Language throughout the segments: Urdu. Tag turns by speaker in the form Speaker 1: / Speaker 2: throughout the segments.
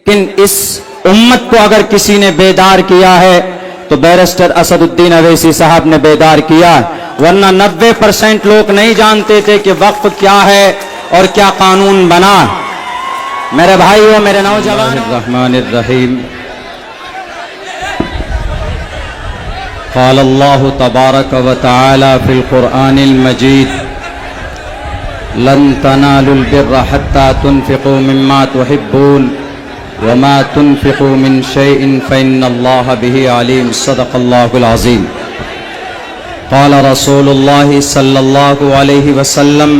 Speaker 1: لیکن اس امت کو اگر کسی نے بیدار کیا ہے تو بیرسٹر اسد الدین اویسی صاحب نے بیدار کیا، ورنہ 90% لوگ نہیں جانتے تھے کہ وقف کیا ہے اور کیا قانون بنا۔ میرے بھائیو، میرے نوجوان، الرحمن الرحیم، قال اللہ تبارک و تعالی فی القرآن المجید لن تنالوا البر حتى تنفقوا مما تحبون وما تنفقوا من شيء فإن الله به عليم، صدق الله العظيم۔ قال رسول الله صلى الله عليه وسلم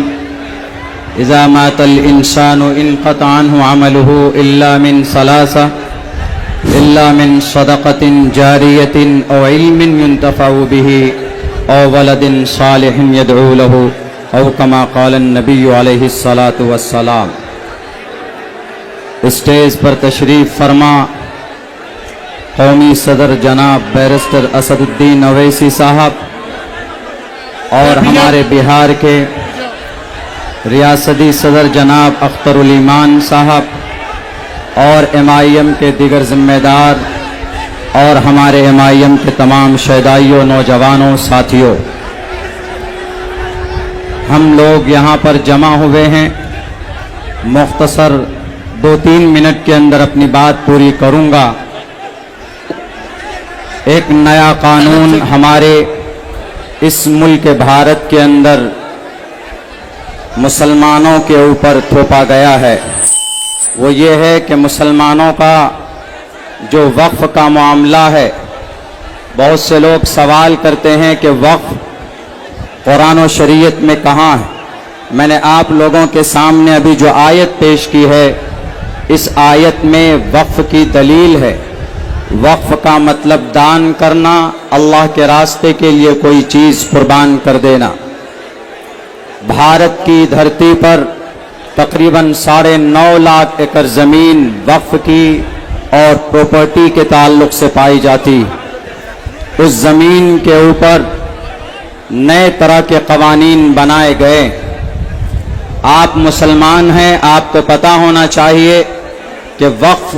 Speaker 1: إذا مات الإنسان انقطع عنه عمله إلا من ثلاثة، إلا من صدقة جارية أو علم ينتفع به أو ولد صالح يدعو له أو كما قال النبي عليه الصلاة والسلام۔ اسٹیج پر تشریف فرما قومی صدر جناب بیرسٹر اسد الدین اویسی صاحب اور ہمارے بہار کے ریاستی صدر جناب اختر الایمان صاحب اور MIM کے دیگر ذمہ دار اور ہمارے MIM کے تمام شہدائیوں، نوجوانوں، ساتھیوں، ہم لوگ یہاں پر جمع ہوئے ہیں۔ مختصر 2-3 منٹ کے اندر اپنی بات پوری کروں گا۔ ایک نیا قانون ہمارے اس ملک بھارت کے اندر مسلمانوں کے اوپر تھوپا گیا ہے، وہ یہ ہے کہ مسلمانوں کا جو وقف کا معاملہ ہے، بہت سے لوگ سوال کرتے ہیں کہ وقف قرآن و شریعت میں کہاں ہے۔ میں نے آپ لوگوں کے سامنے ابھی جو آیت پیش کی ہے، اس آیت میں وقف کی دلیل ہے۔ وقف کا مطلب دان کرنا، اللہ کے راستے کے لیے کوئی چیز قربان کر دینا۔ بھارت کی دھرتی پر تقریباً 9.5 لاکھ ایکڑ زمین وقف کی اور پراپرٹی کے تعلق سے پائی جاتی۔ اس زمین کے اوپر نئے طرح کے قوانین بنائے گئے۔ آپ مسلمان ہیں، آپ کو پتہ ہونا چاہیے کہ وقف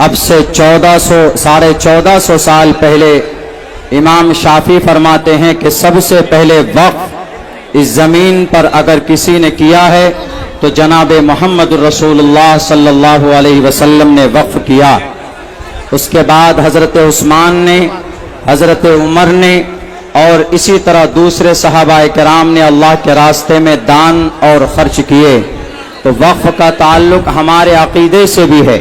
Speaker 1: اب سے 1400 سال پہلے امام شافعی فرماتے ہیں کہ سب سے پہلے وقف اس زمین پر اگر کسی نے کیا ہے تو جناب محمد رسول اللہ صلی اللہ علیہ وسلم نے وقف کیا۔ اس کے بعد حضرت عثمان نے، حضرت عمر نے اور اسی طرح دوسرے صحابہ کرام نے اللہ کے راستے میں دان اور خرچ کیے۔ تو وقف کا تعلق ہمارے عقیدے سے بھی ہے،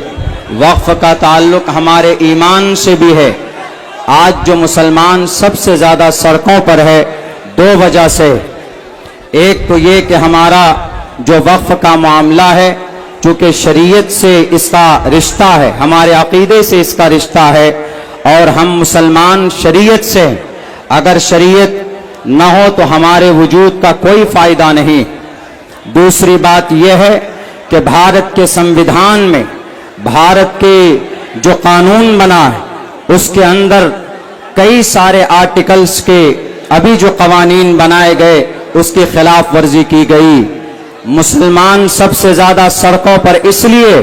Speaker 1: وقف کا تعلق ہمارے ایمان سے بھی ہے۔ آج جو مسلمان سب سے زیادہ سڑکوں پر ہے، 2 وجہ سے۔ ایک تو یہ کہ ہمارا جو وقف کا معاملہ ہے، چونکہ شریعت سے اس کا رشتہ ہے، ہمارے عقیدے سے اس کا رشتہ ہے، اور ہم مسلمان شریعت سے، اگر شریعت نہ ہو تو ہمارے وجود کا کوئی فائدہ نہیں۔ دوسری بات یہ ہے کہ بھارت کے سنویدھان میں، بھارت کے جو قانون بنا ہے، اس کے اندر کئی سارے آرٹیکلز کے ابھی جو قوانین بنائے گئے اس کی خلاف ورزی کی گئی۔ مسلمان سب سے زیادہ سڑکوں پر اس لیے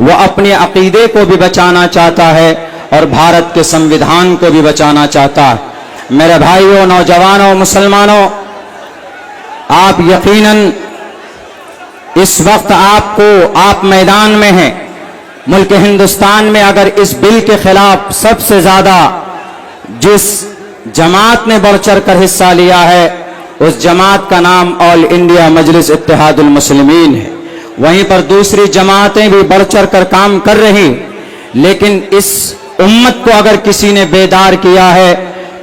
Speaker 1: وہ اپنے عقیدے کو بھی بچانا چاہتا ہے اور بھارت کے سنویدھان کو بھی بچانا چاہتا ہے۔ میرے بھائیوں، نوجوانوں، مسلمانوں، آپ یقیناً اس وقت آپ میدان میں ہیں۔ ملک ہندوستان میں اگر اس بل کے خلاف سب سے زیادہ جس جماعت نے بڑھ چڑھ کر حصہ لیا ہے، اس جماعت کا نام آل انڈیا مجلس اتحاد المسلمین ہے۔ وہیں پر دوسری جماعتیں بھی بڑھ چڑھ کر کام کر رہی، لیکن اس امت کو اگر کسی نے بیدار کیا ہے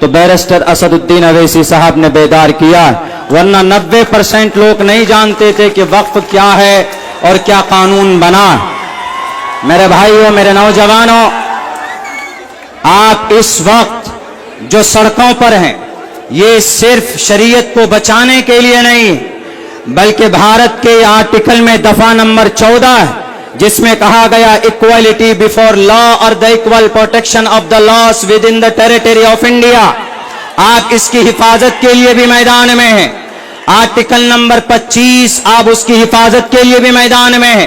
Speaker 1: تو بیرسٹر اسد الدین اویسی صاحب نے بیدار کیا، ورنہ 90% لوگ نہیں جانتے تھے کہ وقف کیا ہے اور کیا قانون بنا۔ میرے بھائیوں، میرے نوجوانوں، آپ اس وقت جو سڑکوں پر ہیں، یہ صرف شریعت کو بچانے کے لیے نہیں، بلکہ بھارت کے آرٹیکل میں دفعہ نمبر 14 ہے، جس میں کہا گیا equality before law or the equal protection of the laws within the territory of India۔ آپ اس کی حفاظت کے لیے بھی میدان میں ہیں۔ آرٹیکل نمبر 25 آپ اس کی حفاظت کے لیے بھی میدان میں ہیں۔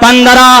Speaker 1: 15